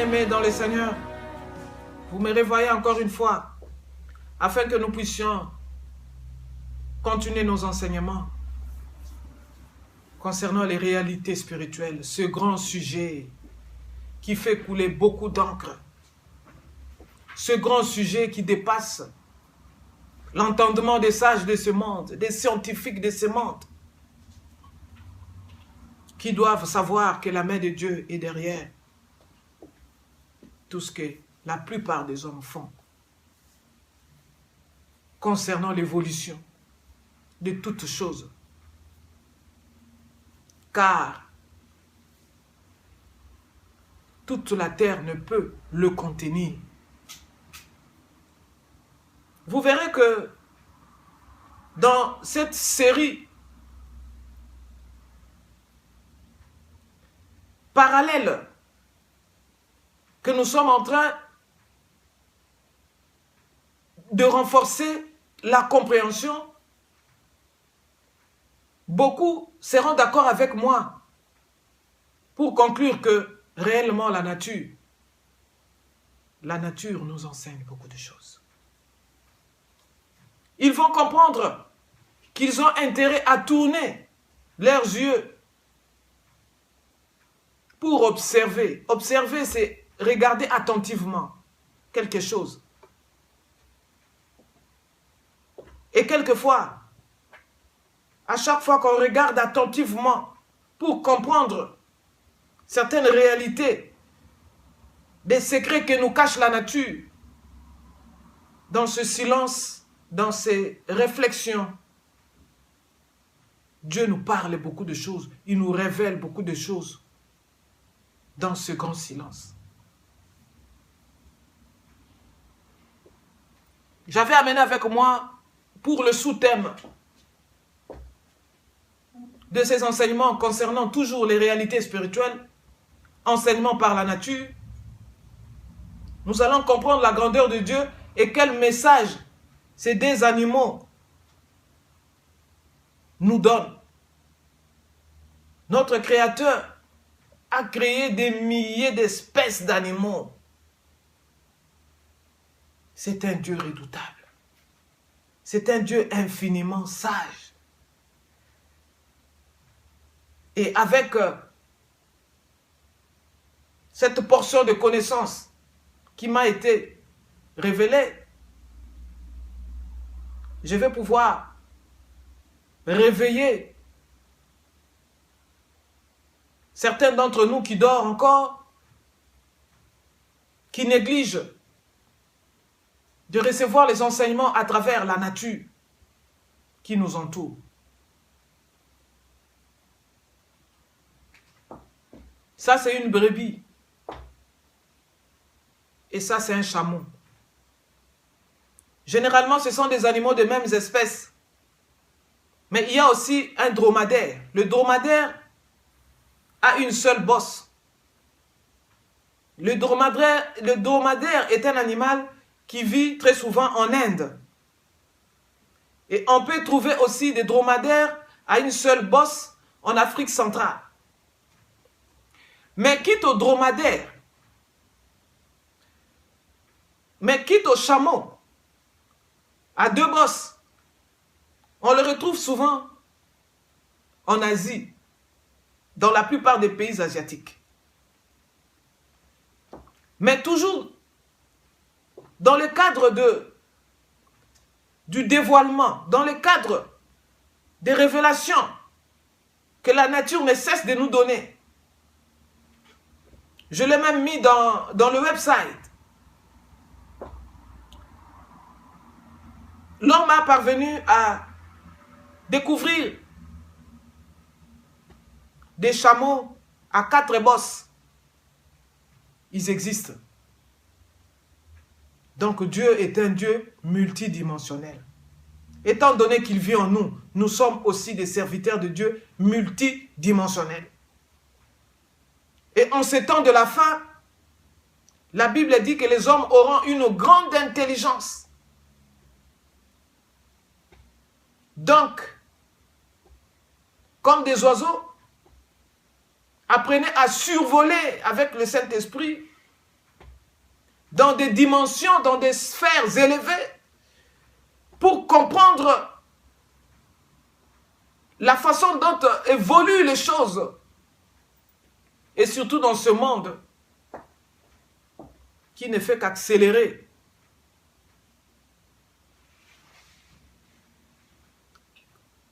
bien-aimés dans le Seigneur, vous me revoyez encore une fois, afin que nous puissions continuer nos enseignements concernant les réalités spirituelles, ce grand sujet qui fait couler beaucoup d'encre, ce grand sujet qui dépasse l'entendement des sages de ce monde, des scientifiques de ce monde, qui doivent savoir que la main de Dieu est derrière tout ce que la plupart des hommes font concernant l'évolution de toutes choses. Car toute la terre ne peut le contenir. Vous verrez que dans cette série parallèle que nous sommes en train de renforcer la compréhension, beaucoup seront d'accord avec moi pour conclure que réellement la nature nous enseigne beaucoup de choses. Ils vont comprendre qu'ils ont intérêt à tourner leurs yeux pour observer. Observer, c'est regarder attentivement quelque chose. Et quelquefois, à chaque fois qu'on regarde attentivement pour comprendre certaines réalités, des secrets que nous cache la nature, dans ce silence, dans ces réflexions, Dieu nous parle beaucoup de choses, il nous révèle beaucoup de choses dans ce grand silence. J'avais amené avec moi, pour le sous-thème de ces enseignements concernant toujours les réalités spirituelles, enseignement par la nature, nous allons comprendre la grandeur de Dieu et quel message ces deux animaux nous donnent. Notre Créateur a créé des milliers d'espèces d'animaux. C'est un Dieu redoutable. C'est un Dieu infiniment sage. Et avec cette portion de connaissance qui m'a été révélée, je vais pouvoir réveiller certains d'entre nous qui dorment encore, qui négligent de recevoir les enseignements à travers la nature qui nous entoure. Ça, c'est une brebis. Et ça, c'est un chameau. Généralement, ce sont des animaux de mêmes espèces. Mais il y a aussi un dromadaire. Le dromadaire a une seule bosse. Le dromadaire est un animal qui vit très souvent en Inde. Et on peut trouver aussi des dromadaires à une seule bosse en Afrique centrale. Mais quitte au dromadaire, mais quitte au chameau, à deux bosses, on le retrouve souvent en Asie, dans la plupart des pays asiatiques. Mais toujours dans le cadre du dévoilement, dans le cadre des révélations que la nature ne cesse de nous donner. Je l'ai même mis dans le website. L'homme a parvenu à découvrir des chameaux à 4 bosses. Ils existent. Donc Dieu est un Dieu multidimensionnel. Étant donné qu'il vit en nous, nous sommes aussi des serviteurs de Dieu multidimensionnels. Et en ces temps de la fin, la Bible dit que les hommes auront une grande intelligence. Donc, comme des oiseaux, apprenez à survoler avec le Saint-Esprit dans des dimensions, dans des sphères élevées, pour comprendre la façon dont évoluent les choses. Et surtout dans ce monde qui ne fait qu'accélérer.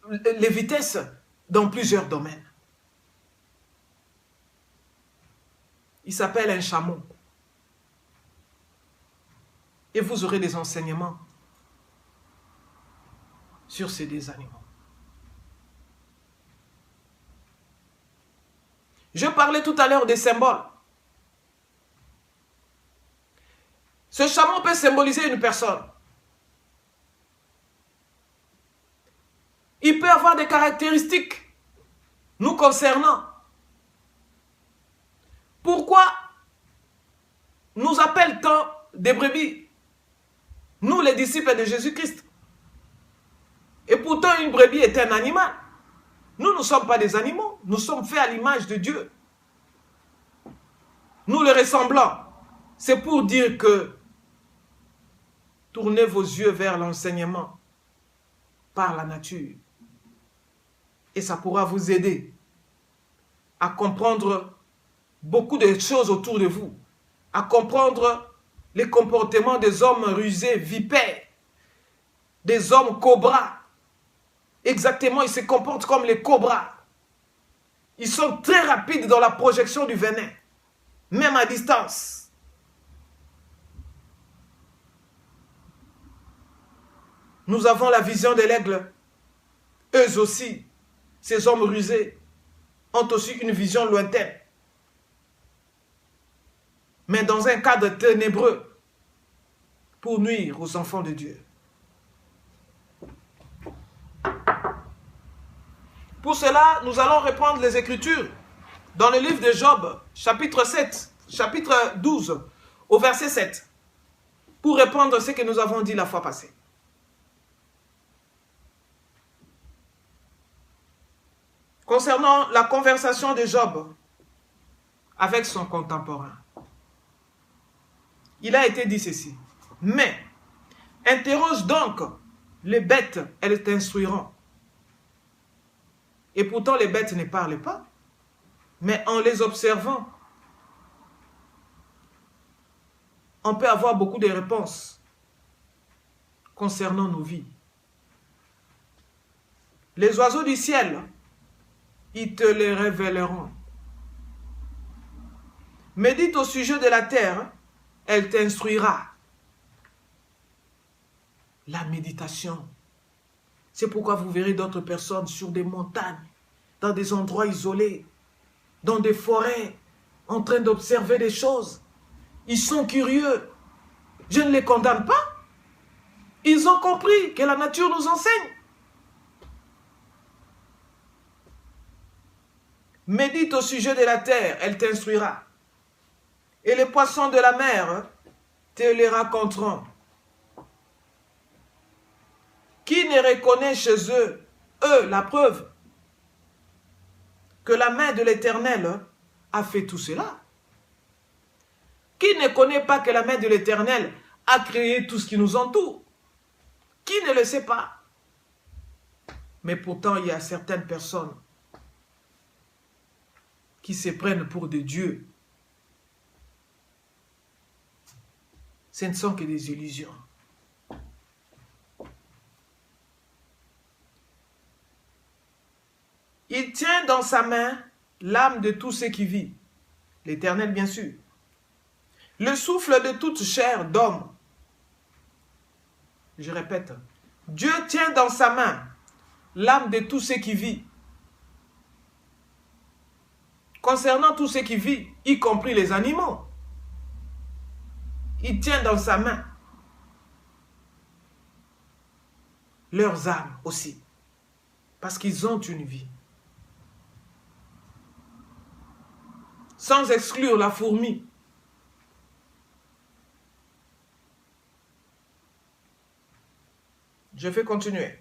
Les vitesses dans plusieurs domaines. Il s'appelle un chameau. Et vous aurez des enseignements sur ces deux animaux. Je parlais tout à l'heure des symboles. Ce chameau peut symboliser une personne. Il peut avoir des caractéristiques nous concernant. Pourquoi nous appelle-t-on des brebis? Nous, les disciples de Jésus-Christ. Et pourtant, une brebis est un animal. Nous ne sommes pas des animaux. Nous sommes faits à l'image de Dieu. Nous le ressemblons. C'est pour dire que tournez vos yeux vers l'enseignement par la nature. Et ça pourra vous aider à comprendre beaucoup de choses autour de vous, à comprendre les comportements des hommes rusés, vipères, des hommes cobras. Exactement, ils se comportent comme les cobras. Ils sont très rapides dans la projection du venin, même à distance. Nous avons la vision de l'aigle. Eux aussi, ces hommes rusés, ont aussi une vision lointaine. Mais dans un cadre ténébreux, pour nuire aux enfants de Dieu. Pour cela, nous allons reprendre les Écritures dans le livre de Job, chapitre 7, chapitre 12, au verset 7, pour répondre à ce que nous avons dit la fois passée. Concernant la conversation de Job avec son contemporain, il a été dit ceci. Mais, interroge donc les bêtes, elles t'instruiront. Et pourtant, les bêtes ne parlent pas. Mais en les observant, on peut avoir beaucoup de réponses concernant nos vies. Les oiseaux du ciel, ils te les révéleront. Médite au sujet de la terre, elle t'instruira. La méditation. C'est pourquoi vous verrez d'autres personnes sur des montagnes, dans des endroits isolés, dans des forêts, en train d'observer des choses. Ils sont curieux. Je ne les condamne pas. Ils ont compris que la nature nous enseigne. Médite au sujet de la terre, elle t'instruira. Et les poissons de la mer te les raconteront. Qui ne reconnaît chez eux, la preuve que la main de l'Éternel a fait tout cela? Qui ne connaît pas que la main de l'Éternel a créé tout ce qui nous entoure? Qui ne le sait pas? Mais pourtant, il y a certaines personnes qui se prennent pour des dieux. Ce ne sont que des illusions. Il tient dans sa main l'âme de tout ce qui vit. L'Éternel, bien sûr. Le souffle de toute chair d'homme. Je répète. Dieu tient dans sa main l'âme de tout ce qui vit. Concernant tout ce qui vit, y compris les animaux. Il tient dans sa main leurs âmes aussi. Parce qu'ils ont une vie. Sans exclure la fourmi. Je vais continuer.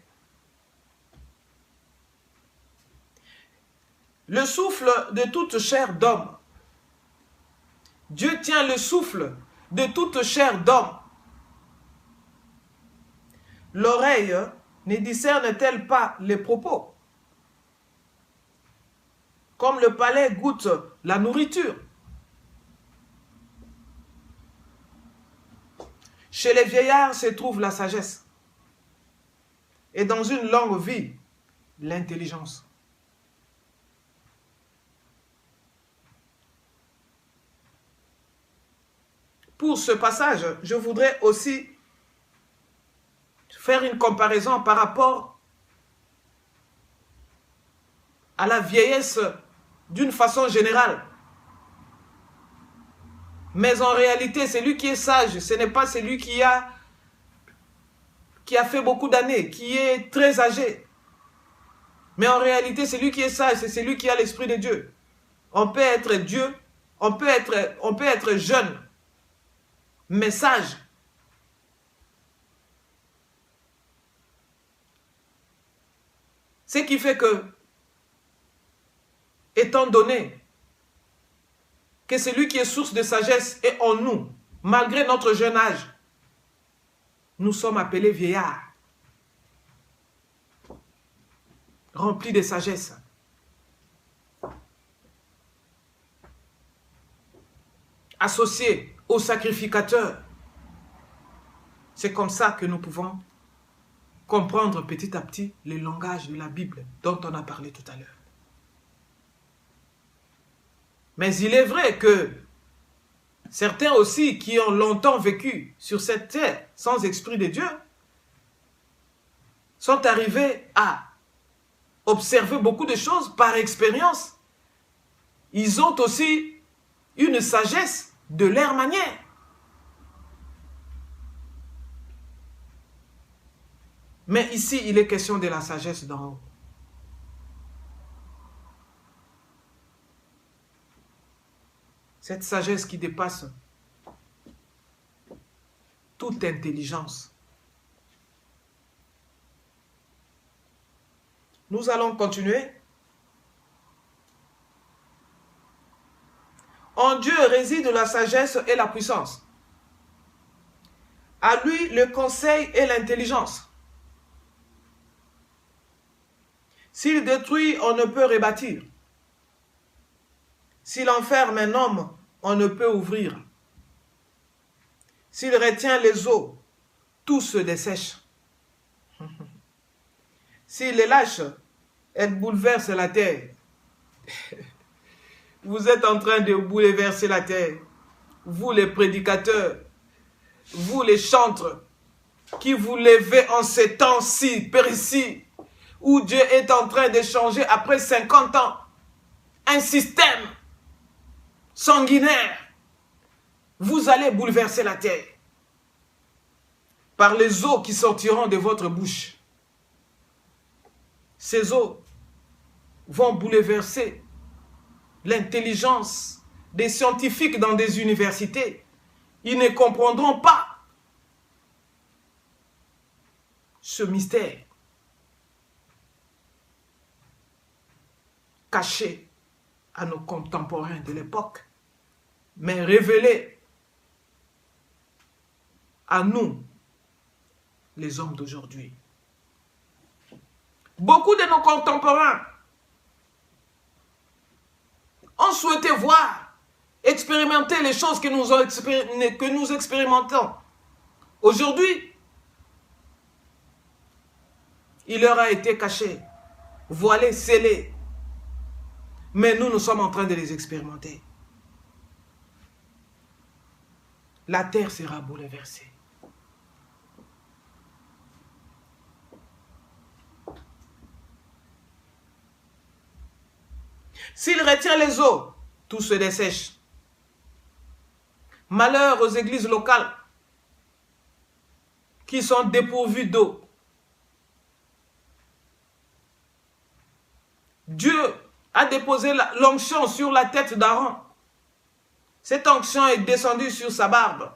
Le souffle de toute chair d'homme. Dieu tient le souffle de toute chair d'homme. L'oreille ne discerne-t-elle pas les propos? Comme le palais goûte la nourriture. Chez les vieillards se trouve la sagesse. Et dans une longue vie, l'intelligence. Pour ce passage, je voudrais aussi faire une comparaison par rapport à la vieillesse d'une façon générale. Mais en réalité, celui qui est sage, ce n'est pas celui qui a fait beaucoup d'années, qui est très âgé. Mais en réalité, celui qui est sage, c'est celui qui a l'Esprit de Dieu. On peut être Dieu, on peut être jeune, mais sage. Ce qui fait que, étant donné que celui qui est source de sagesse est en nous, malgré notre jeune âge, nous sommes appelés vieillards, remplis de sagesse. Associés au sacrificateur. C'est comme ça que nous pouvons comprendre petit à petit le langage de la Bible dont on a parlé tout à l'heure. Mais il est vrai que certains aussi qui ont longtemps vécu sur cette terre sans esprit de Dieu sont arrivés à observer beaucoup de choses par expérience. Ils ont aussi une sagesse de leur manière. Mais ici, il est question de la sagesse d'en haut. Cette sagesse qui dépasse toute intelligence. Nous allons continuer. En Dieu réside la sagesse et la puissance. À lui le conseil et l'intelligence. S'il détruit, on ne peut rebâtir. S'il enferme un homme, on ne peut ouvrir. S'il retient les eaux, tout se dessèche. S'il les lâche, elles bouleversent la terre. Vous êtes en train de bouleverser la terre. Vous les prédicateurs, vous les chantres, qui vous levez en ces temps-ci précis, où Dieu est en train de changer après 50 ans un système sanguinaire. Vous allez bouleverser la terre par les eaux qui sortiront de votre bouche. Ces eaux vont bouleverser l'intelligence des scientifiques dans des universités. Ils ne comprendront pas ce mystère caché à nos contemporains de l'époque, mais révélé à nous, les hommes d'aujourd'hui. Beaucoup de nos contemporains ont souhaité voir, expérimenter les choses que nous expérimentons. Aujourd'hui, il leur a été caché, voilé, scellé. Mais nous sommes en train de les expérimenter. La terre sera bouleversée. S'il retient les eaux, tout se dessèche. Malheur aux églises locales qui sont dépourvues d'eau. Dieu a déposé l'onction sur la tête d'Aaron. Cette onction est descendue sur sa barbe.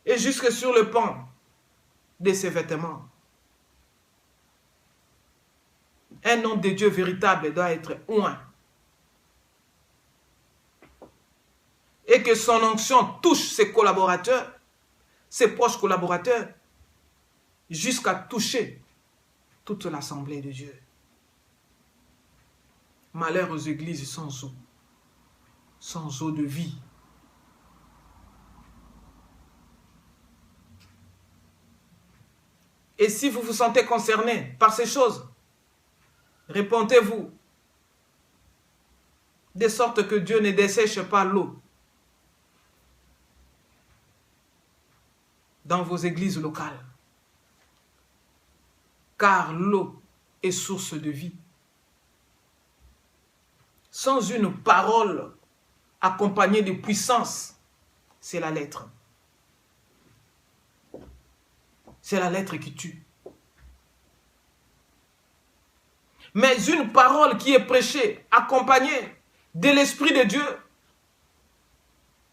Et jusque sur le pan de ses vêtements. Un homme de Dieu véritable doit être oint. et que son onction touche ses collaborateurs, ses proches collaborateurs, jusqu'à toucher toute l'assemblée de Dieu. Malheur aux églises sans eau de vie. Et si vous vous sentez concerné par ces choses, répondez-vous, de sorte que Dieu ne dessèche pas l'eau dans vos églises locales. Car l'eau est source de vie. Sans une parole accompagnée de puissance, c'est la lettre. C'est la lettre qui tue. Mais une parole qui est prêchée, accompagnée de l'Esprit de Dieu,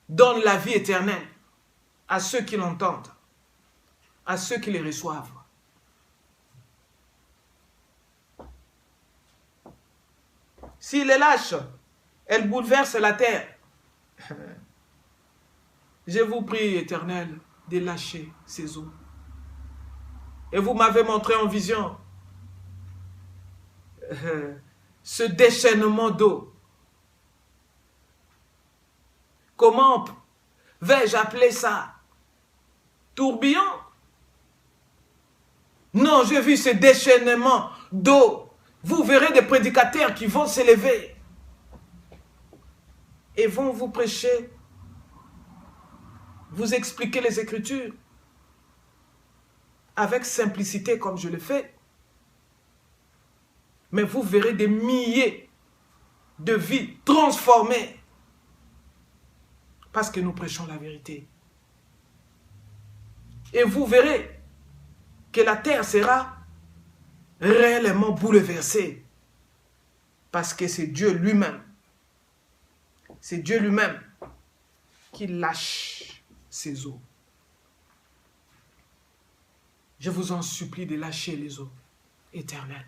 donne la vie éternelle à ceux qui l'entendent, à ceux qui les reçoivent. S'il est lâche, elle bouleverse la terre. Je vous prie, Éternel, de lâcher ces eaux. Et vous m'avez montré en vision ce déchaînement d'eau. Comment vais-je appeler ça? Tourbillon? Non, j'ai vu ce déchaînement d'eau. Vous verrez des prédicateurs qui vont s'élever et vont vous prêcher, vous expliquer les Écritures avec simplicité comme je le fais. Mais vous verrez des milliers de vies transformées parce que nous prêchons la vérité. Et vous verrez que la terre sera réellement bouleversée parce que c'est Dieu lui-même. C'est Dieu lui-même qui lâche ses eaux. Je vous en supplie de lâcher les eaux éternelles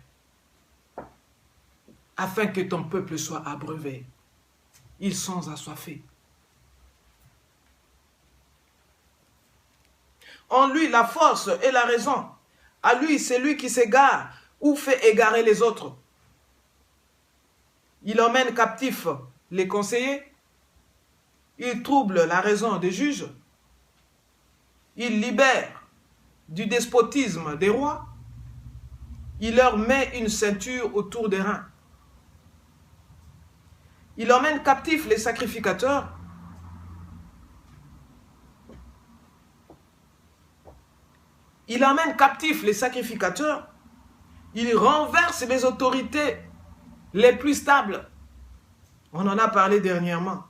afin que ton peuple soit abreuvé. Ils sont assoiffés. En lui, la force et la raison. À lui, c'est lui qui s'égare ou fait égarer les autres. Il emmène captifs les conseillers. Il trouble la raison des juges. Il libère du despotisme des rois. Il leur met une ceinture autour des reins. Il emmène captifs les sacrificateurs. Il emmène captifs les sacrificateurs. Il renverse les autorités les plus stables. On en a parlé dernièrement.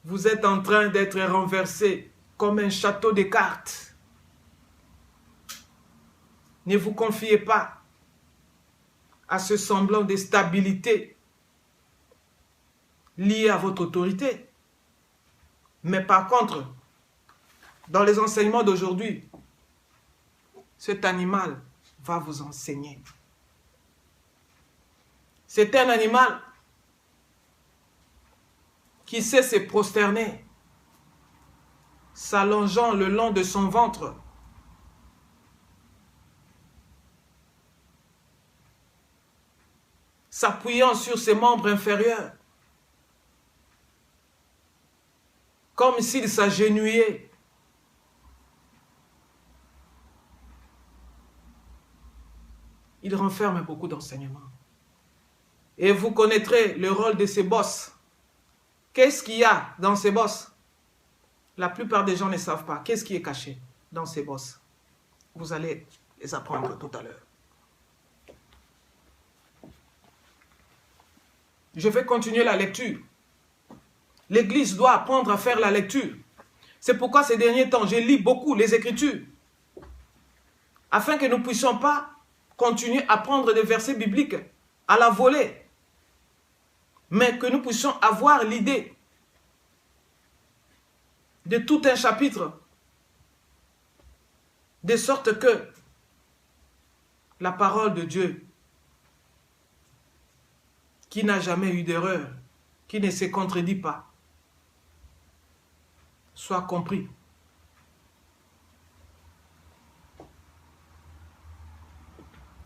Vous êtes en train d'être renversé comme un château de cartes. Ne vous confiez pas à ce semblant de stabilité lié à votre autorité. Mais par contre, dans les enseignements d'aujourd'hui, cet animal va vous enseigner. C'est un animal qui sait se prosterner, s'allongeant le long de son ventre. S'appuyant sur ses membres inférieurs, comme s'il s'agenouillait. Il renferme beaucoup d'enseignements. Et vous connaîtrez le rôle de ces bosses. Qu'est-ce qu'il y a dans ces bosses? La plupart des gens ne savent pas. Qu'est-ce qui est caché dans ces bosses? Vous allez les apprendre tout à l'heure. Je vais continuer la lecture. L'Église doit apprendre à faire la lecture. C'est pourquoi ces derniers temps, je lis beaucoup les Écritures. Afin que nous ne puissions pas continuer à prendre des versets bibliques à la volée. Mais que nous puissions avoir l'idée de tout un chapitre. De sorte que la parole de Dieu, qui n'a jamais eu d'erreur, qui ne se contredit pas. Sois compris.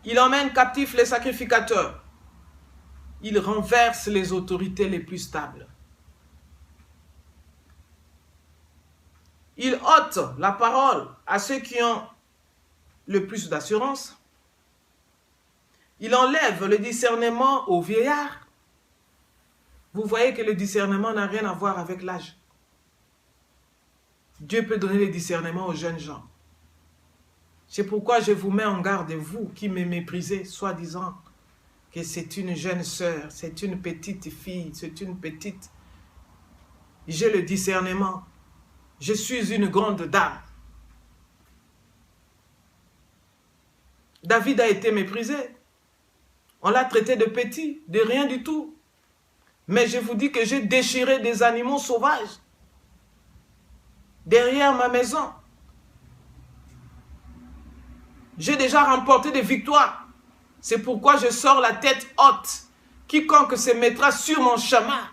Il emmène captifs les sacrificateurs. Il renverse les autorités les plus stables. Il ôte la parole à ceux qui ont le plus d'assurance. Il enlève le discernement aux vieillards. Vous voyez que le discernement n'a rien à voir avec l'âge. Dieu peut donner le discernement aux jeunes gens. C'est pourquoi je vous mets en garde, vous qui me méprisez, soi-disant que c'est une jeune sœur, c'est une petite fille, c'est une petite... J'ai le discernement. Je suis une grande dame. David a été méprisé. On l'a traité de petit, de rien du tout. Mais je vous dis que j'ai déchiré des animaux sauvages derrière ma maison. J'ai déjà remporté des victoires. C'est pourquoi je sors la tête haute. Quiconque se mettra sur mon chemin,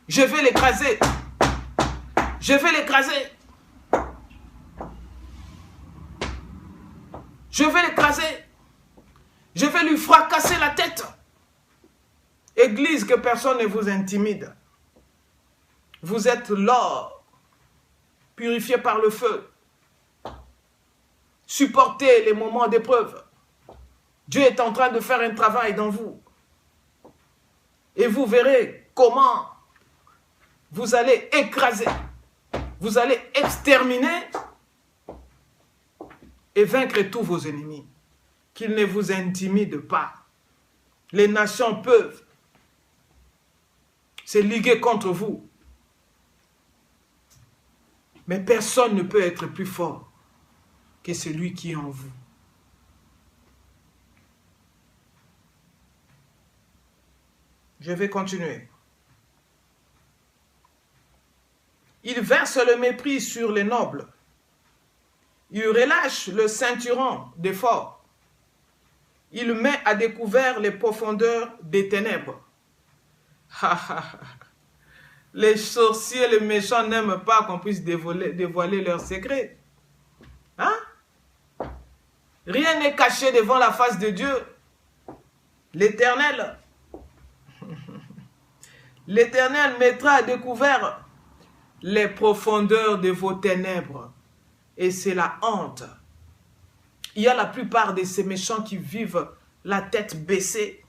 je vais l'écraser. Je vais l'écraser. Je vais l'écraser. Je vais lui fracasser la tête. Église, que personne ne vous intimide. Vous êtes l'or, purifié par le feu. Supportez les moments d'épreuve. Dieu est en train de faire un travail dans vous. Et vous verrez comment vous allez écraser, vous allez exterminer et vaincre tous vos ennemis. Qu'ils ne vous intimident pas. Les nations peuvent se liguer contre vous. Mais personne ne peut être plus fort que celui qui est en vous. Je vais continuer. Il verse le mépris sur les nobles. Il relâche le ceinturon des forts. Il met à découvert les profondeurs des ténèbres. Les sorciers, les méchants n'aiment pas qu'on puisse dévoiler leurs secrets. Hein? Rien n'est caché devant la face de Dieu. L'Éternel. L'Éternel mettra à découvert les profondeurs de vos ténèbres. Et c'est la honte. Il y a la plupart de ces méchants qui vivent la tête baissée.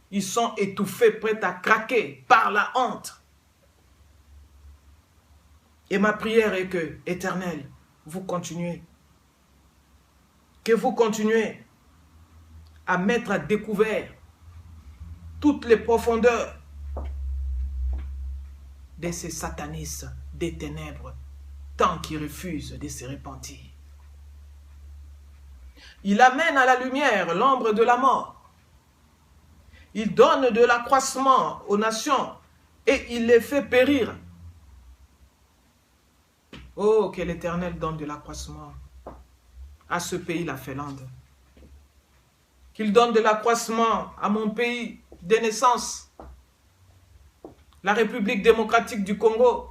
Ils sont étouffés, prêts à craquer par la honte. Et ma prière est que, Éternel, vous continuez. Que vous continuez à mettre à découvert toutes les profondeurs de ces satanistes des ténèbres, tant qu'ils refusent de se repentir. Il amène à la lumière l'ombre de la mort. Il donne de l'accroissement aux nations et il les fait périr. Oh, que l'Éternel donne de l'accroissement à ce pays, la Finlande. Qu'il donne de l'accroissement à mon pays de naissance, la République démocratique du Congo.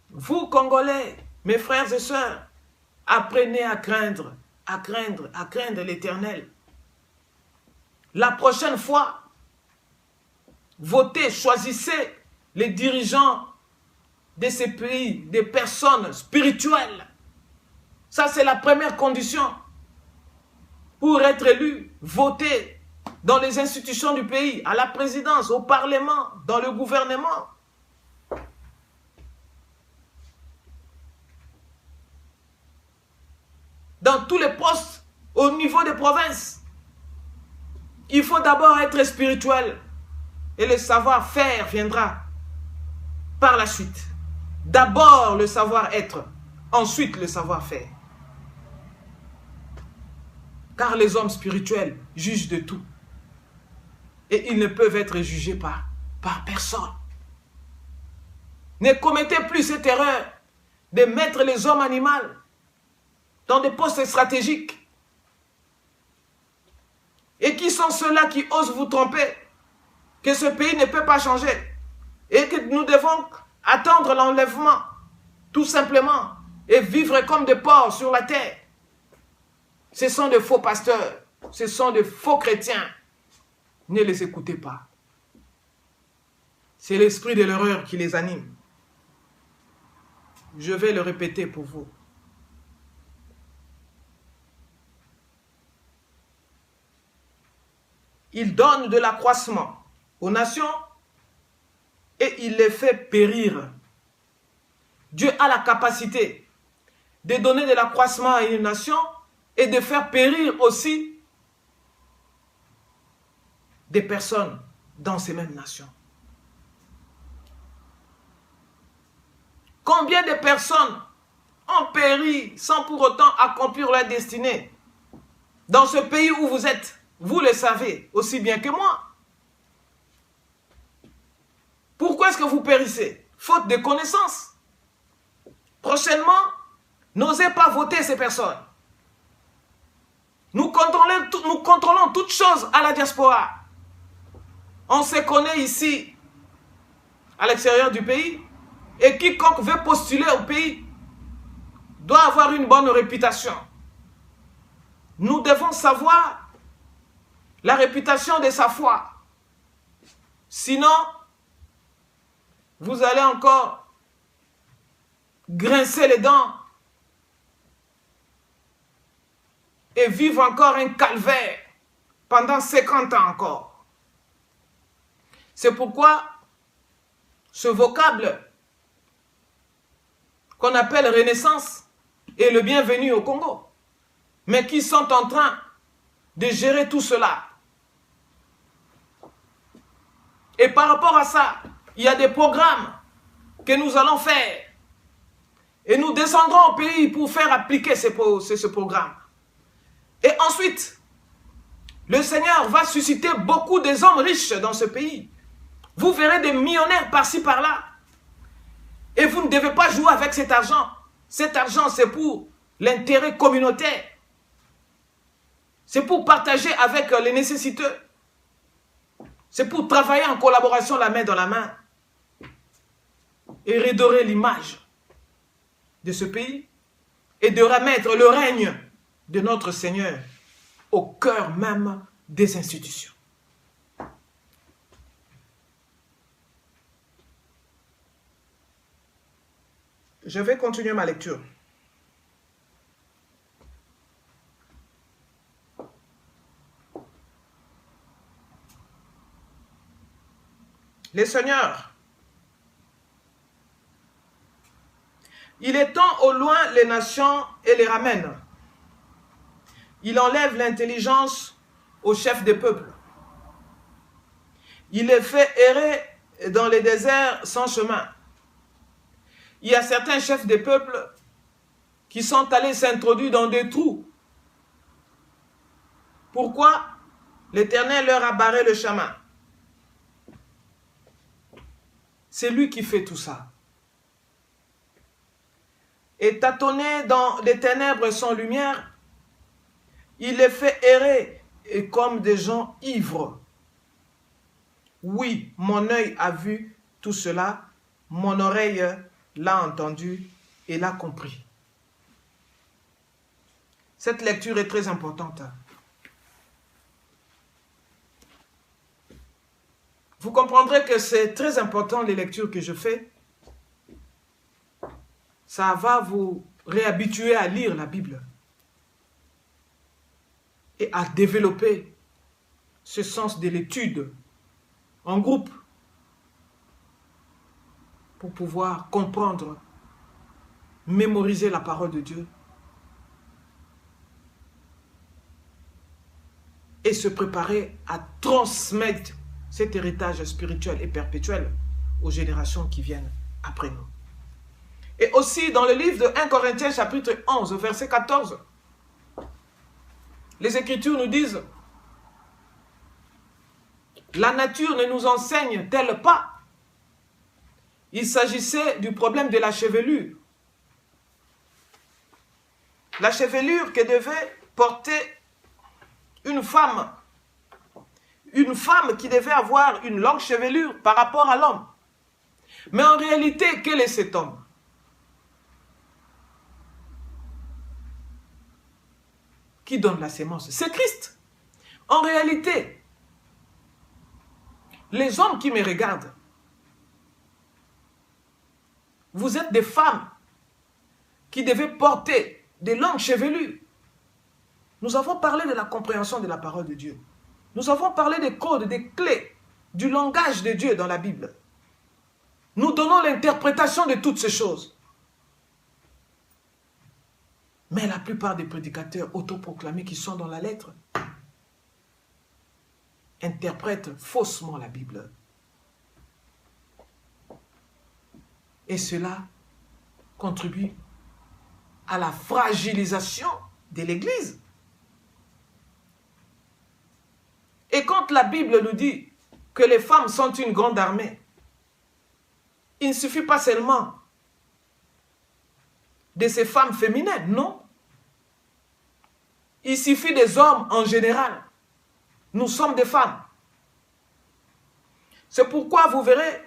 Vous, Congolais, mes frères et sœurs, apprenez à craindre l'Éternel. La prochaine fois, votez, choisissez les dirigeants de ces pays, des personnes spirituelles. Ça, c'est la première condition. Pour être élu, votez dans les institutions du pays, à la présidence, au parlement, dans le gouvernement. Dans tous les postes, au niveau des provinces. Il faut d'abord être spirituel. Et le savoir-faire viendra par la suite. D'abord le savoir-être, ensuite le savoir-faire. Car les hommes spirituels jugent de tout. Et ils ne peuvent être jugés par personne. Ne commettez plus cette erreur de mettre les hommes animaux dans des postes stratégiques. Et qui sont ceux-là qui osent vous tromper? que ce pays ne peut pas changer et que nous devons attendre l'enlèvement, tout simplement, et vivre comme des porcs sur la terre. Ce sont de faux pasteurs, ce sont de faux chrétiens. Ne les écoutez pas. C'est l'esprit de l'erreur qui les anime. Je vais le répéter pour vous. Il donne de l'accroissement aux nations et il les fait périr. Dieu a la capacité de donner de l'accroissement à une nation et de faire périr aussi des personnes dans ces mêmes nations. Combien de personnes ont péri sans pour autant accomplir leur destinée dans ce pays où vous êtes? Vous le savez aussi bien que moi. Pourquoi est-ce que vous périssez? Faute de connaissances. Prochainement, n'osez pas voter ces personnes. Nous contrôlons toutes choses à la diaspora. On se connaît ici, à l'extérieur du pays, et quiconque veut postuler au pays doit avoir une bonne réputation. Nous devons savoir la réputation de sa foi. Sinon, vous allez encore grincer les dents et vivre encore un calvaire pendant 50 ans encore. C'est pourquoi ce vocable qu'on appelle Renaissance est le bienvenu au Congo, mais qui sont en train de gérer tout cela. Et par rapport à ça, il y a des programmes que nous allons faire. Et nous descendrons au pays pour faire appliquer ce programme. Et ensuite, le Seigneur va susciter beaucoup des hommes riches dans ce pays. Vous verrez des millionnaires par-ci, par-là. Et vous ne devez pas jouer avec cet argent. Cet argent, c'est pour l'intérêt communautaire. C'est pour partager avec les nécessiteux. C'est pour travailler en collaboration la main dans la main. Et redorer l'image de ce pays. Et de remettre le règne de notre Seigneur au cœur même des institutions. Je vais continuer ma lecture. Les seigneurs, il étend au loin les nations et les ramène. Il enlève l'intelligence aux chefs des peuples. Il les fait errer dans les déserts sans chemin. Il y a certains chefs des peuples qui sont allés s'introduire dans des trous. Pourquoi? L'Éternel leur a barré le chemin. C'est lui qui fait tout ça. Et tâtonner dans les ténèbres sans lumière, il les fait errer et comme des gens ivres. Oui, mon œil a vu tout cela, mon oreille l'a entendu et l'a compris. Cette lecture est très importante. Vous comprendrez que c'est très important les lectures que je fais. Ça va vous réhabituer à lire la Bible et à développer ce sens de l'étude en groupe pour pouvoir comprendre, mémoriser la parole de Dieu et se préparer à transmettre cet héritage spirituel et perpétuel aux générations qui viennent après nous. Et aussi dans le livre de 1 Corinthiens chapitre 11, verset 14, les Écritures nous disent: la nature ne nous enseigne-t-elle pas? Il s'agissait du problème de la chevelure. La chevelure que devait porter une femme une femme qui devait avoir une longue chevelure par rapport à l'homme. Mais en réalité, quel est cet homme? Qui donne la sémence? C'est Christ. En réalité, les hommes qui me regardent, vous êtes des femmes qui devaient porter des longues chevelures. Nous avons parlé de la compréhension de la parole de Dieu. Nous avons parlé des codes, des clés, du langage de Dieu dans la Bible. Nous donnons l'interprétation de toutes ces choses. Mais la plupart des prédicateurs autoproclamés qui sont dans la lettre interprètent faussement la Bible. Et cela contribue à la fragilisation de l'Église. Et quand la Bible nous dit que les femmes sont une grande armée, il ne suffit pas seulement de ces femmes féminines, non. Il suffit des hommes en général. Nous sommes des femmes. C'est pourquoi vous verrez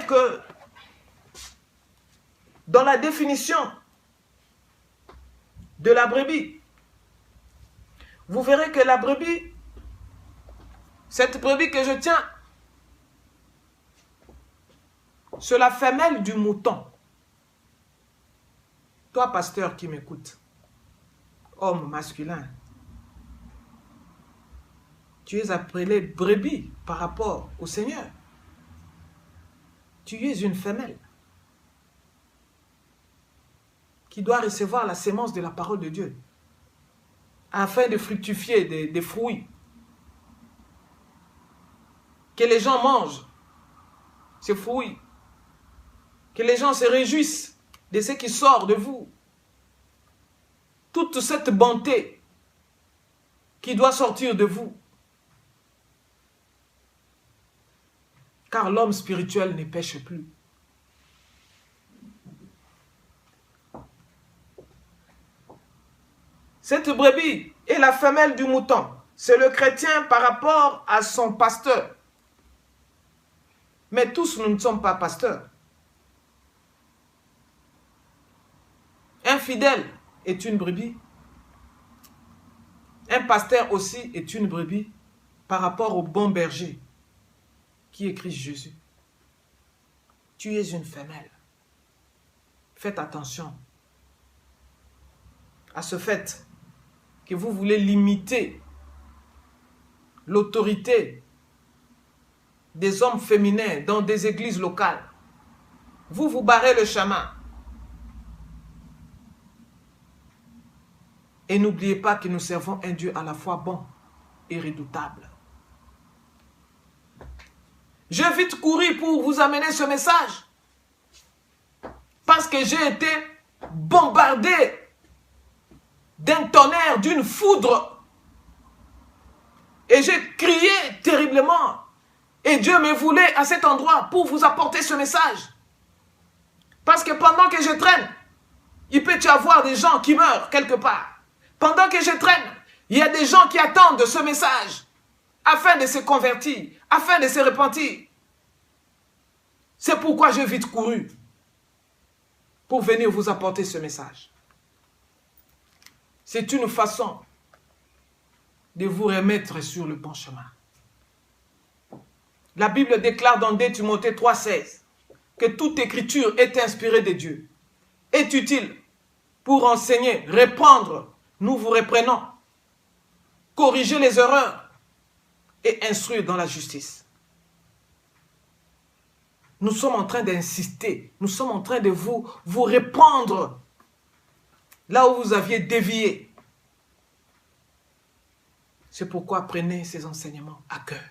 que dans la définition de la brebis, vous verrez que la brebis, cette brebis que je tiens, c'est la femelle du mouton. Toi, pasteur qui m'écoute, homme masculin, tu es appelé brebis par rapport au Seigneur. Tu es une femelle qui doit recevoir la sémence de la parole de Dieu afin de fructifier des fruits. Que les gens mangent ces fruits. Que les gens se réjouissent de ce qui sort de vous. Toute cette bonté qui doit sortir de vous. Car l'homme spirituel ne pêche plus. Cette brebis est la femelle du mouton. C'est le chrétien par rapport à son pasteur. Mais tous, nous ne sommes pas pasteurs. Un fidèle est une brebis. Un pasteur aussi est une brebis par rapport au bon berger qui est Christ Jésus. Tu es une femelle. Faites attention à ce fait que vous voulez limiter l'autorité des hommes féminins dans des églises locales. Vous vous barrez le chemin. Et n'oubliez pas que nous servons un Dieu à la fois bon et redoutable. Je vais vite courir pour vous amener ce message. Parce que j'ai été bombardé d'un tonnerre, d'une foudre. Et j'ai crié terriblement. Et Dieu me voulait à cet endroit pour vous apporter ce message. Parce que pendant que je traîne, il peut y avoir des gens qui meurent quelque part. Pendant que je traîne, il y a des gens qui attendent ce message afin de se convertir, afin de se repentir. C'est pourquoi j'ai vite couru pour venir vous apporter ce message. C'est une façon de vous remettre sur le bon chemin. La Bible déclare dans 2 Timothée 3,16 que toute écriture est inspirée de Dieu, est utile pour enseigner, répandre. Nous vous reprenons, corriger les erreurs et instruire dans la justice. Nous sommes en train d'insister, nous sommes en train de vous répandre là où vous aviez dévié. C'est pourquoi prenez ces enseignements à cœur.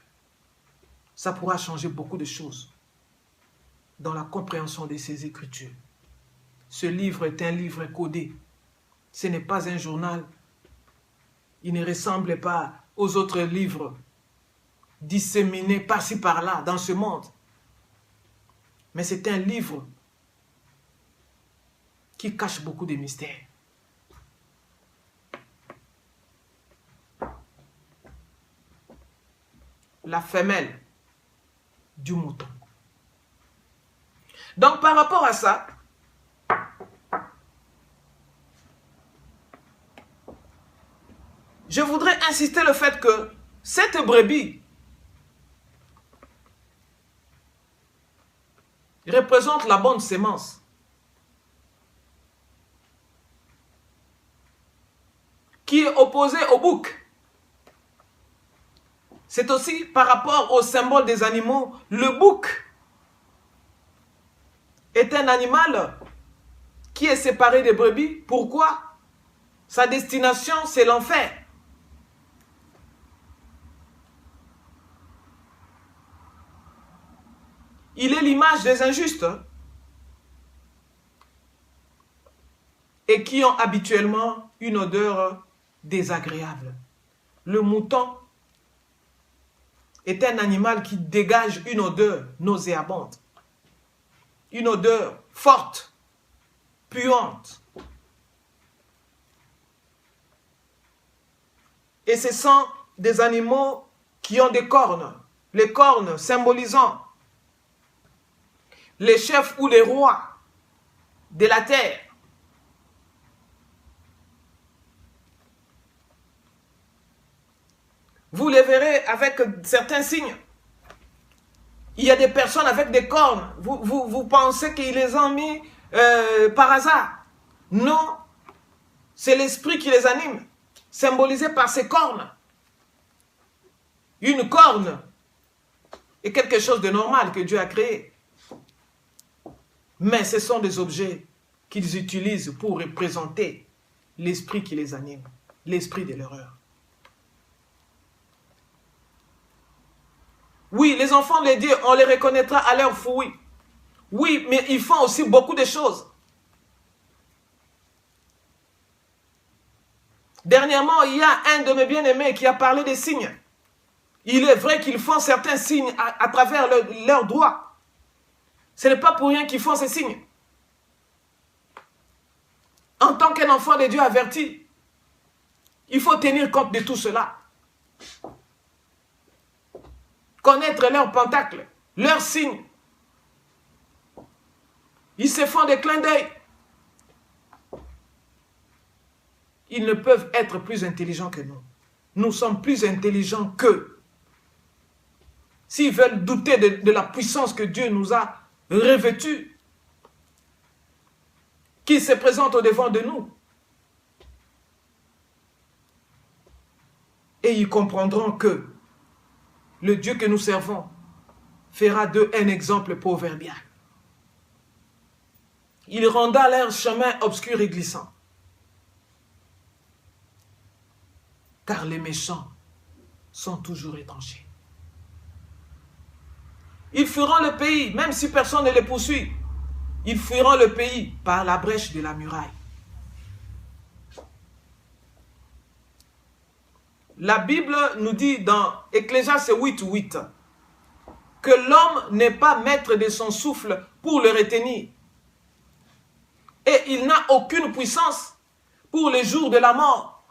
Ça pourra changer beaucoup de choses dans la compréhension de ces Écritures. Ce livre est un livre codé. Ce n'est pas un journal. Il ne ressemble pas aux autres livres disséminés par-ci par-là dans ce monde. Mais c'est un livre qui cache beaucoup de mystères. la femelle du mouton. Donc par rapport à ça, je voudrais insister le fait que cette brebis représente la bonne sémence. Qui est opposée au bouc. C'est aussi par rapport au symbole des animaux. Le bouc est un animal qui est séparé des brebis. Pourquoi? Sa destination, c'est l'enfer. Il est l'image des injustes et qui ont habituellement une odeur désagréable. Le mouton est un animal qui dégage une odeur nauséabonde, une odeur forte, puante. Et ce sont des animaux qui ont des cornes, les cornes symbolisant les chefs ou les rois de la terre. Vous les verrez avec certains signes. Il y a des personnes avec des cornes. Vous pensez qu'ils les ont mis par hasard. Non, c'est l'esprit qui les anime, symbolisé par ces cornes. Une corne est quelque chose de normal que Dieu a créé. Mais ce sont des objets qu'ils utilisent pour représenter l'esprit qui les anime, l'esprit de l'erreur. Oui, les enfants de Dieu, on les reconnaîtra à leur fruit. Oui, mais ils font aussi beaucoup de choses. Dernièrement, il y a un de mes bien-aimés qui a parlé des signes. Il est vrai qu'ils font certains signes à travers leurs doigts. Ce n'est pas pour rien qu'ils font ces signes. En tant qu'un enfant de Dieu averti, il faut tenir compte de tout cela. Connaître leurs pentacles, leurs signes. Ils se font des clins d'œil. Ils ne peuvent être plus intelligents que nous. Nous sommes plus intelligents qu'eux. S'ils veulent douter de la puissance que Dieu nous a revêtue, qui se présente au-devant de nous, et ils comprendront que le Dieu que nous servons fera d'eux un exemple proverbial. Il rendra leur chemin obscur et glissant. Car les méchants sont toujours étrangers. Ils fuiront le pays, même si personne ne les poursuit. Ils fuiront le pays par la brèche de la muraille. La Bible nous dit dans Ecclésiaste 8:8 que l'homme n'est pas maître de son souffle pour le retenir. Et il n'a aucune puissance pour les jours de la mort.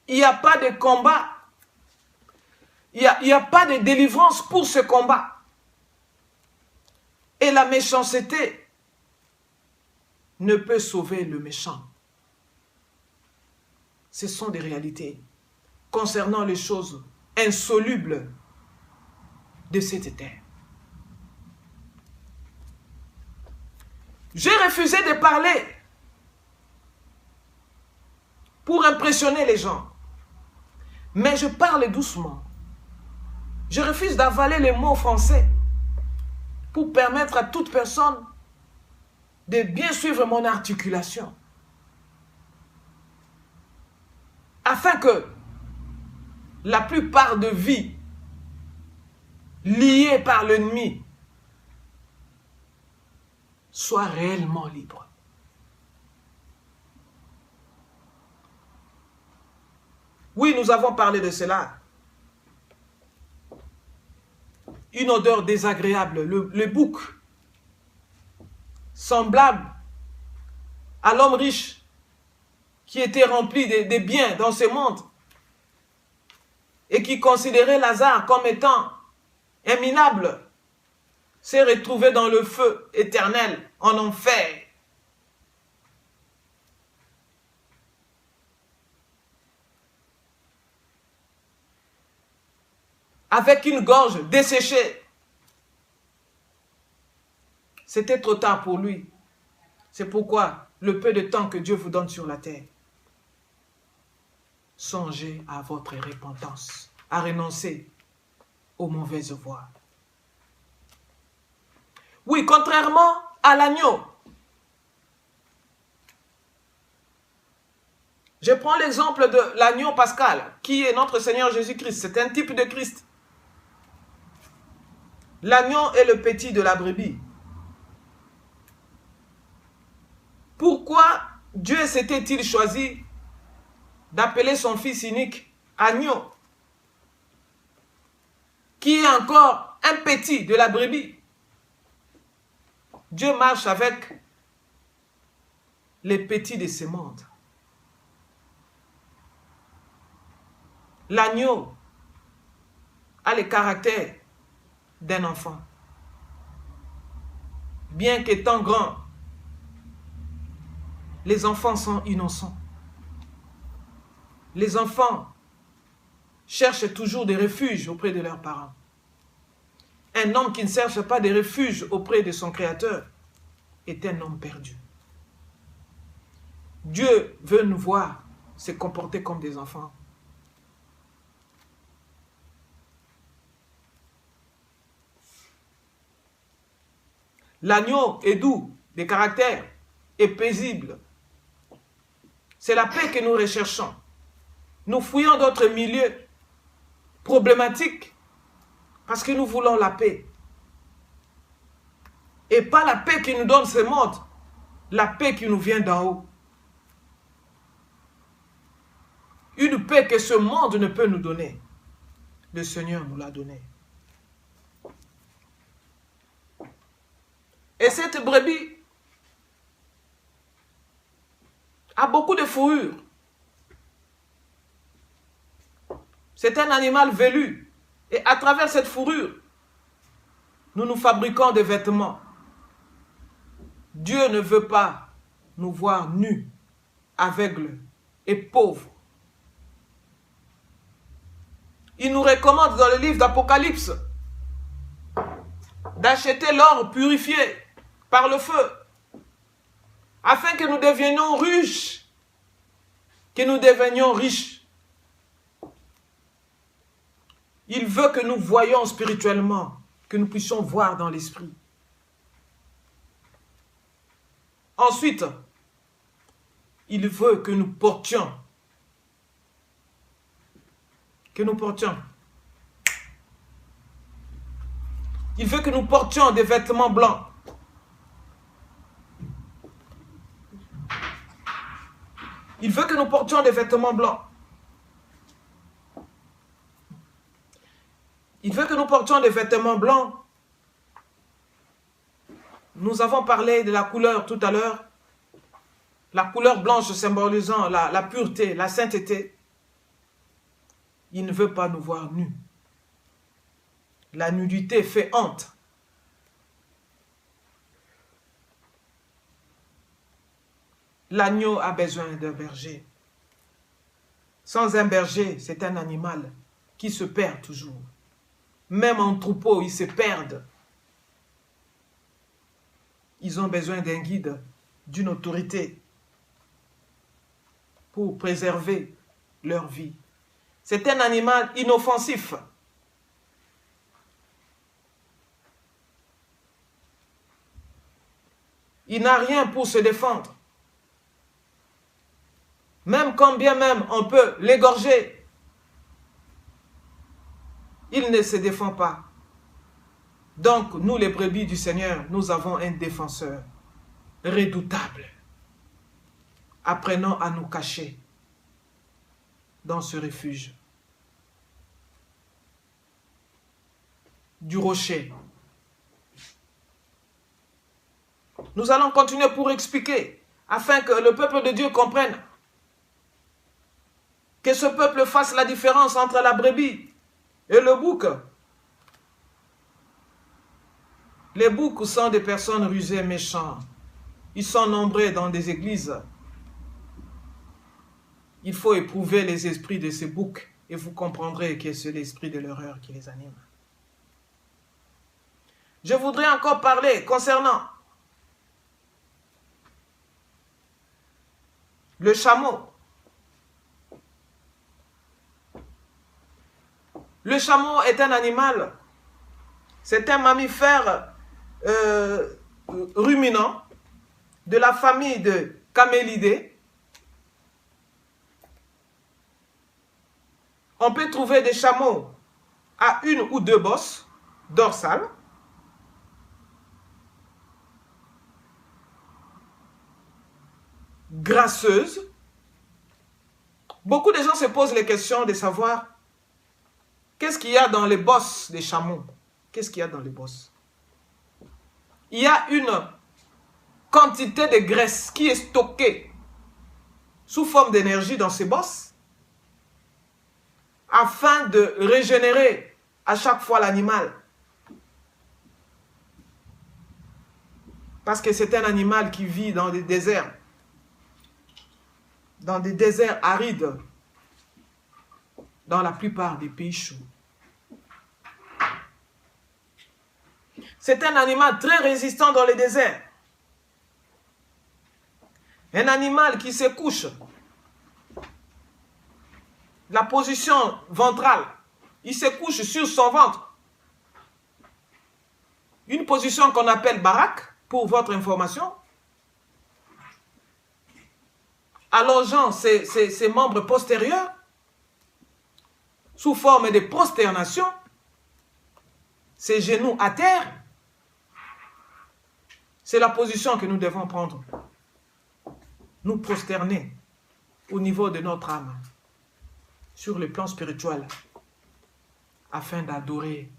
Il n'y a pas de combat. Il n'y a pas de délivrance pour ce combat. Et la méchanceté ne peut sauver le méchant. Ce sont des réalités concernant les choses insolubles de cette terre. J'ai refusé de parler pour impressionner les gens. Mais je parle doucement. Je refuse d'avaler les mots français pour permettre à toute personne de bien suivre mon articulation. Afin que la plupart de vies liées par l'ennemi soient réellement libres. Oui, nous avons parlé de cela. Une odeur désagréable, le bouc, semblable à l'homme riche qui était rempli de biens dans ce monde. et qui considérait Lazare comme étant imminable, s'est retrouvé dans le feu éternel, en enfer. Avec une gorge desséchée. C'était trop tard pour lui. C'est pourquoi le peu de temps que Dieu vous donne sur la terre, songez à votre repentance, à renoncer aux mauvaises voies. Oui, contrairement à l'agneau. Je prends l'exemple de l'agneau pascal, qui est notre Seigneur Jésus-Christ. C'est un type de Christ. L'agneau est le petit de la brebis. Pourquoi Dieu s'était-il choisi d'appeler son fils unique agneau, qui est encore un petit de la brebis? Dieu marche avec les petits de ce monde. L'agneau a le caractère d'un enfant. Bien qu'étant grand, les enfants sont innocents. Les enfants cherchent toujours des refuges auprès de leurs parents. Un homme qui ne cherche pas de refuge auprès de son Créateur est un homme perdu. Dieu veut nous voir se comporter comme des enfants. L'agneau est doux de caractère et paisible. C'est la paix que nous recherchons. Nous fouillons d'autres milieux problématiques parce que nous voulons la paix. Et pas la paix qui nous donne ce monde, la paix qui nous vient d'en haut. Une paix que ce monde ne peut nous donner. Le Seigneur nous l'a donnée. Et cette brebis a beaucoup de fourrure. C'est un animal velu. Et à travers cette fourrure, nous nous fabriquons des vêtements. Dieu ne veut pas nous voir nus, aveugles et pauvres. Il nous recommande dans le livre d'Apocalypse d'acheter l'or purifié par le feu, afin que nous devenions riches, que nous devenions riches. Il veut que nous voyions spirituellement, que nous puissions voir dans l'esprit. Ensuite, il veut que nous portions. Il veut que nous portions des vêtements blancs. Il veut que nous portions des vêtements blancs. Il veut que nous portions des vêtements blancs. Nous avons parlé de la couleur tout à l'heure. La couleur blanche symbolisant la pureté, la sainteté. Il ne veut pas nous voir nus. La nudité fait honte. L'agneau a besoin d'un berger. Sans un berger, c'est un animal qui se perd toujours. Même en troupeau, ils se perdent. Ils ont besoin d'un guide, d'une autorité pour préserver leur vie. C'est un animal inoffensif. Il n'a rien pour se défendre. Même quand bien même on peut l'égorger, il ne se défend pas. Donc, nous les brebis du Seigneur, nous avons un défenseur redoutable. Apprenons à nous cacher dans ce refuge du rocher. Nous allons continuer pour expliquer, afin que le peuple de Dieu comprenne Que ce peuple fasse la différence entre la brebis et le bouc. Les boucs sont des personnes rusées, méchantes. Ils sont nombreux dans des églises. Il faut éprouver les esprits de ces boucs et vous comprendrez que c'est l'esprit de l'erreur qui les anime. Je voudrais encore parler concernant le chameau. Le chameau est un animal, c'est un mammifère ruminant de la famille de Camélidés. On peut trouver des chameaux à 1 ou 2 bosses dorsales. Grasseuses. Beaucoup de gens se posent les questions de savoir qu'est-ce qu'il y a dans les bosses des chameaux. Qu'est-ce qu'il y a dans les bosses? Il y a une quantité de graisse qui est stockée sous forme d'énergie dans ces bosses afin de régénérer à chaque fois l'animal. Parce que c'est un animal qui vit dans des déserts arides, dans la plupart des pays chauds. C'est un animal très résistant dans les déserts. Un animal qui se couche. La position ventrale, il se couche sur son ventre. Une position qu'on appelle baraque, pour votre information. Allongeant ses membres postérieurs sous forme de prosternation, ses genoux à terre. C'est la position que nous devons prendre. Nous prosterner au niveau de notre âme, sur le plan spirituel, afin d'adorer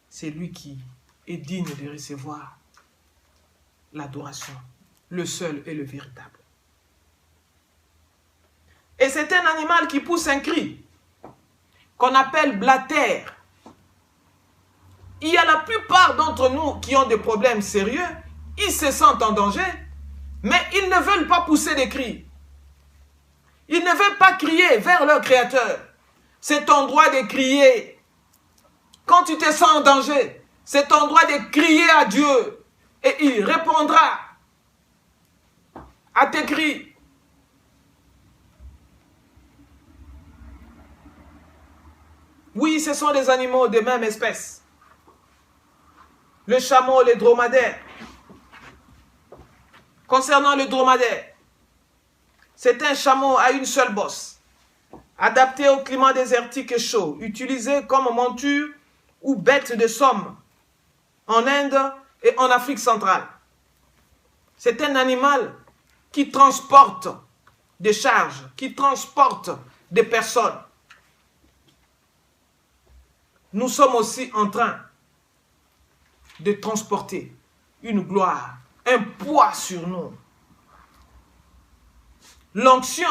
celui qui est digne de recevoir l'adoration, le seul et le véritable. Et c'est un animal qui pousse un cri, qu'on appelle blatère. Il y a la plupart d'entre nous qui ont des problèmes sérieux, ils se sentent en danger, mais ils ne veulent pas pousser des cris. Ils ne veulent pas crier vers leur Créateur. C'est ton droit de crier. Quand tu te sens en danger, c'est ton droit de crier à Dieu. Et il répondra à tes cris. Oui, ce sont des animaux de même espèce. Le chameau, le dromadaire. Concernant le dromadaire, c'est un chameau à une seule bosse, adapté au climat désertique et chaud, utilisé comme monture ou bête de somme en Inde et en Afrique centrale. C'est un animal qui transporte des charges, qui transporte des personnes. Nous sommes aussi en train de transporter une gloire, un poids sur nous. L'onction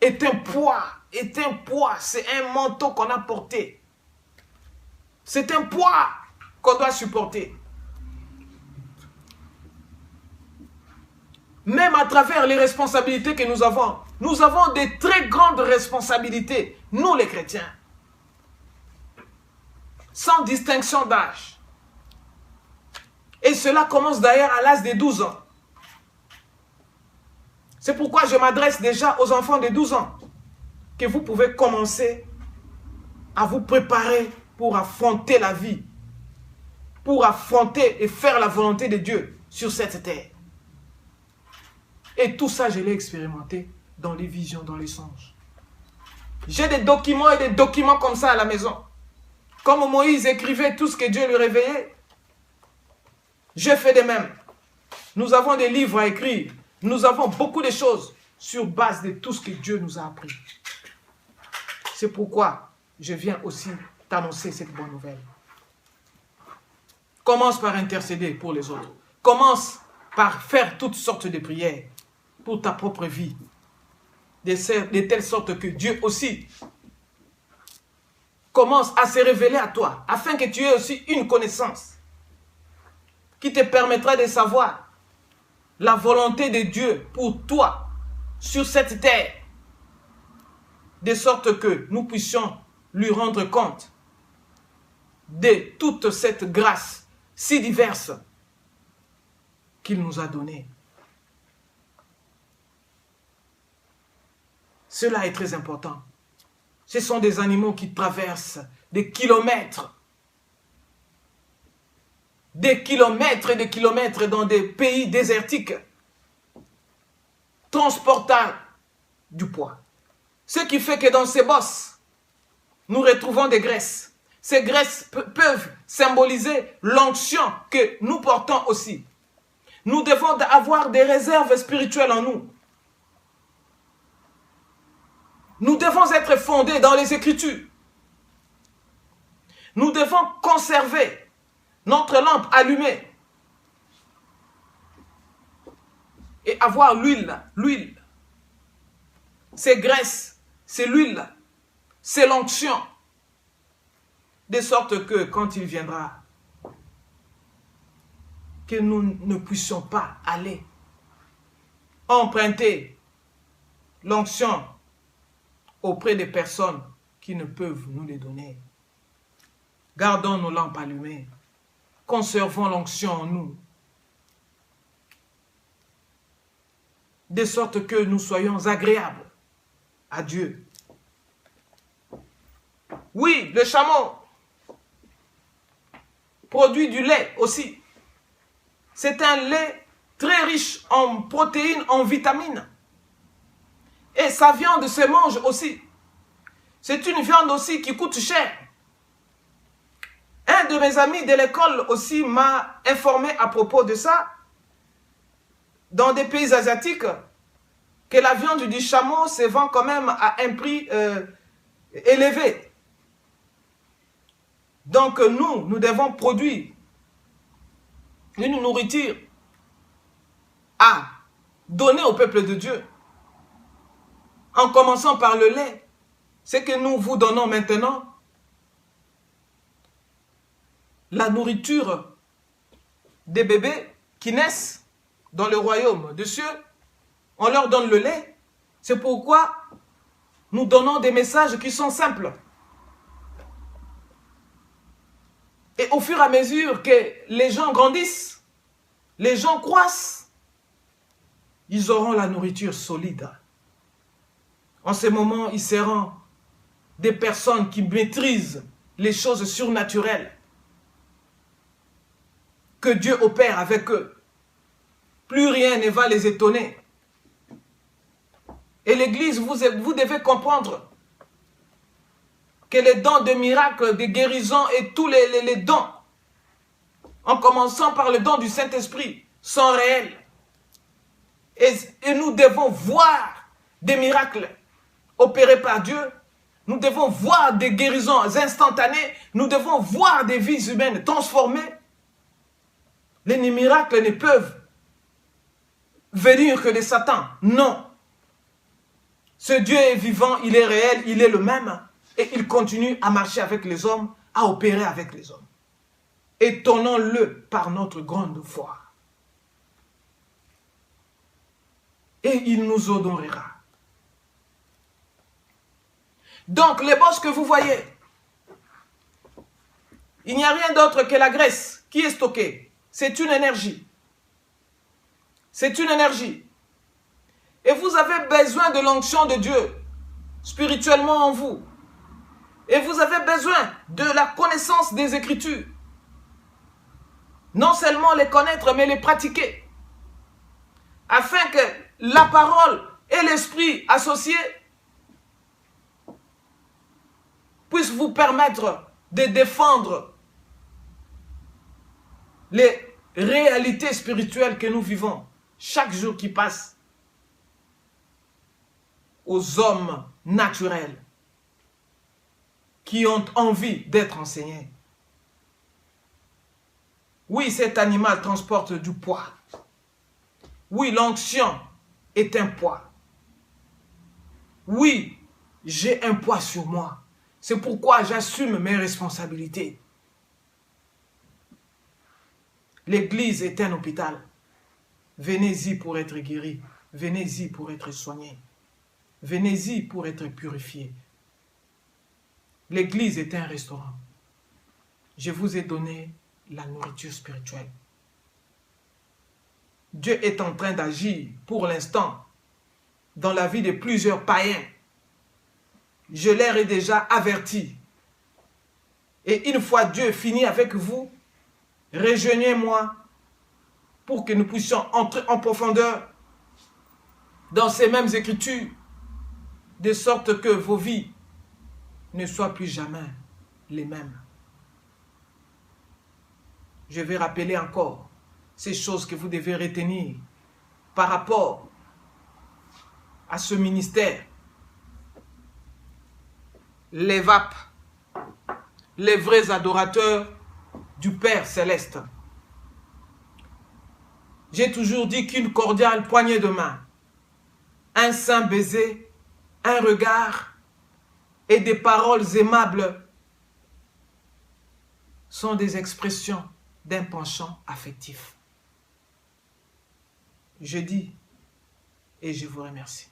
est un poids, c'est un manteau qu'on a porté. C'est un poids qu'on doit supporter. Même à travers les responsabilités que nous avons de très grandes responsabilités, nous les chrétiens, sans distinction d'âge. Et cela commence d'ailleurs à l'âge de 12 ans. C'est pourquoi je m'adresse déjà aux enfants de 12 ans, que vous pouvez commencer à vous préparer pour affronter la vie, pour affronter et faire la volonté de Dieu sur cette terre. Et tout ça, je l'ai expérimenté dans les visions, dans les songes. J'ai des documents et des documents comme ça à la maison. Comme Moïse écrivait tout ce que Dieu lui réveillait, je fais de même. Nous avons des livres à écrire. Nous avons beaucoup de choses sur base de tout ce que Dieu nous a appris. C'est pourquoi je viens aussi t'annoncer cette bonne nouvelle. Commence par intercéder pour les autres. Commence par faire toutes sortes de prières pour ta propre vie. de telle sorte que Dieu aussi commence à se révéler à toi, afin que tu aies aussi une connaissance qui te permettra de savoir la volonté de Dieu pour toi sur cette terre, de sorte que nous puissions lui rendre compte de toute cette grâce si diverse qu'il nous a donnée. Cela est très important. Ce sont des animaux qui traversent des kilomètres et des kilomètres dans des pays désertiques, transportant du poids. Ce qui fait que dans ces bosses, nous retrouvons des graisses. Ces graisses peuvent symboliser l'onction que nous portons aussi. Nous devons avoir des réserves spirituelles en nous. Nous devons être fondés dans les Écritures. Nous devons conserver notre lampe allumée et avoir l'huile. C'est graisse, c'est l'huile, c'est l'onction. De sorte que quand il viendra, que nous ne puissions pas aller emprunter l'onction auprès des personnes qui ne peuvent nous les donner. Gardons nos lampes allumées. Conservons l'onction en nous. De sorte que nous soyons agréables à Dieu. Oui, le chameau produit du lait aussi. C'est un lait très riche en protéines, en vitamines. Et sa viande se mange aussi. C'est une viande aussi qui coûte cher. Un de mes amis de l'école aussi m'a informé à propos de ça. Dans des pays asiatiques, que la viande du chameau se vend quand même à un prix élevé. Donc nous devons produire une nourriture à donner au peuple de Dieu. En commençant par le lait, ce que nous vous donnons maintenant, la nourriture des bébés qui naissent dans le royaume des cieux, on leur donne le lait. C'est pourquoi nous donnons des messages qui sont simples. Et au fur et à mesure que les gens grandissent, les gens croissent, ils auront la nourriture solide. En ce moment, ils seront des personnes qui maîtrisent les choses surnaturelles que Dieu opère avec eux. Plus rien ne va les étonner. Et l'Église, vous devez comprendre que les dons de miracles, de guérison et tous les dons, en commençant par le don du Saint-Esprit, sont réels. Et nous devons voir des miracles opérés par Dieu. Nous devons voir des guérisons instantanées. Nous devons voir des vies humaines transformées. Les miracles ne peuvent venir que de Satan. Non. Ce Dieu est vivant, il est réel, il est le même. Et il continue à marcher avec les hommes, à opérer avec les hommes. Étonnons-le par notre grande foi. Et il nous honorera. Donc, les bosses que vous voyez, il n'y a rien d'autre que la graisse qui est stockée. C'est une énergie. C'est une énergie. Et vous avez besoin de l'onction de Dieu, spirituellement en vous. Et vous avez besoin de la connaissance des Écritures. Non seulement les connaître, mais les pratiquer. Afin que la parole et l'esprit associés puissent vous permettre de défendre les réalités spirituelles que nous vivons chaque jour qui passe aux hommes naturels qui ont envie d'être enseignés. Oui, cet animal transporte du poids. Oui, l'onction est un poids. Oui, j'ai un poids sur moi. C'est pourquoi j'assume mes responsabilités. L'église est un hôpital. Venez-y pour être guéri. Venez-y pour être soigné. Venez-y pour être purifié. L'église est un restaurant. Je vous ai donné la nourriture spirituelle. Dieu est en train d'agir pour l'instant dans la vie de plusieurs païens. Je leur ai déjà averti. Et une fois Dieu fini avec vous, rejoignez-moi pour que nous puissions entrer en profondeur dans ces mêmes écritures, de sorte que vos vies ne soient plus jamais les mêmes. Je vais rappeler encore ces choses que vous devez retenir par rapport à ce ministère. Les VAP, les vrais adorateurs du Père Céleste. J'ai toujours dit qu'une cordiale poignée de main, un saint baiser, un regard et des paroles aimables sont des expressions d'un penchant affectif. Je dis et je vous remercie.